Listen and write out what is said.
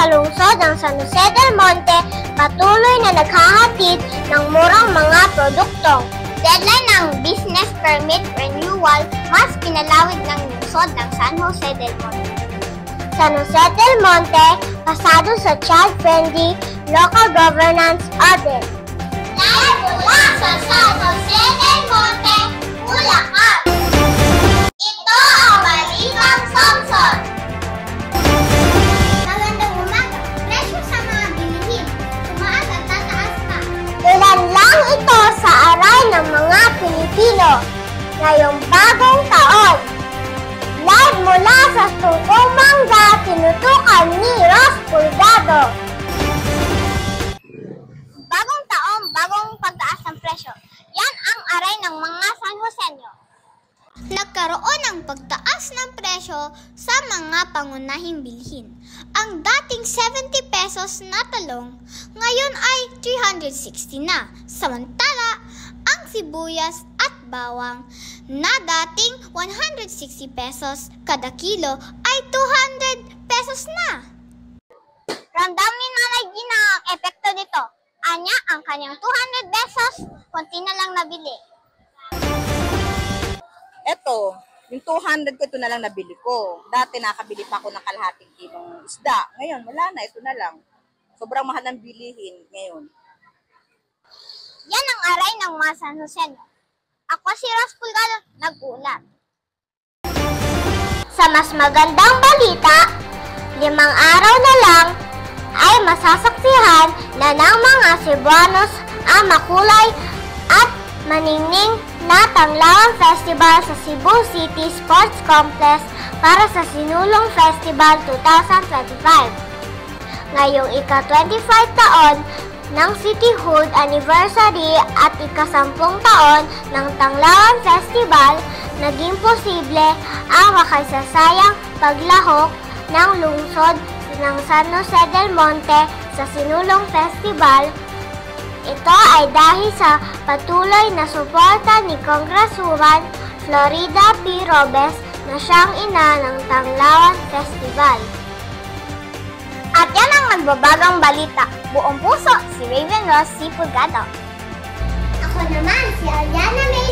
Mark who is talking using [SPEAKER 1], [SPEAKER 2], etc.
[SPEAKER 1] sa lungsod ng San Jose del Monte patuloy na naghahatid ng murang mga produkto. Deadline ng business permit renewal mas pinalawig ng lungsod ng San Jose del Monte. San Jose del Monte, pasado sa child-friendly local governance audit. Live mula sa San Jose del Monte, Bulacan. Ito ang Balitang Samson. Magandang umaga. Presyo sa mga bilihin. Tumaas at tataas pa. Ilan lang ito sa aray ng mga Pilipino ngayong bagong taon. Live mula sa Tungkong Mangga, tinutukan ni Ross Pulgado. Bagong taon, bagong pagtaas ng presyo. Yan ang aray ng mga San Joseño. Nagkaroon ng pagtaas ng presyo sa mga pangunahing bilhin. Ang dating 70 pesos na talong, ngayon ay 360 na. Samantala, ang sibuyas at bawang na dating 160 pesos kada kilo ay 200 pesos na. Ramdam ni Nanay Gina ang epekto nito. Anya, ang kanyang 200 pesos, konti na lang nabili.
[SPEAKER 2] Eto, yung 200 ko, ito na lang nabili ko. Dati nakabili pa ako ng kalahating kilong isda. Ngayon, wala na, ito na lang. Sobrang mahal ng bilihin ngayon.
[SPEAKER 1] Yan ang aray ng mga San Joseño. Ako si Ross Pulgado, nag-ulat. Sa mas magandang balita, 5 araw na lang ay masasaksihan na ng mga Cebuanos ang makulay at maningning na Tanglawan Festival sa Cebu City Sports Complex para sa Sinulong Festival 2025. Ngayong ika-25 taon ng cityhood anniversary at ika-10 taon ng Tanglawan Festival, naging posible ang makaisasayang paglahok ng lungsod ng San Jose del Monte sa Sinulong Festival. Ito ay dahil sa patuloy na suporta ni Congresswoman Florida P. Robes na siyang ina ng Tanglawan Festival. At yan ang nagbabagang balita. Buong puso, si Raven Ross C. Pulgado. Ako naman, si Aliana May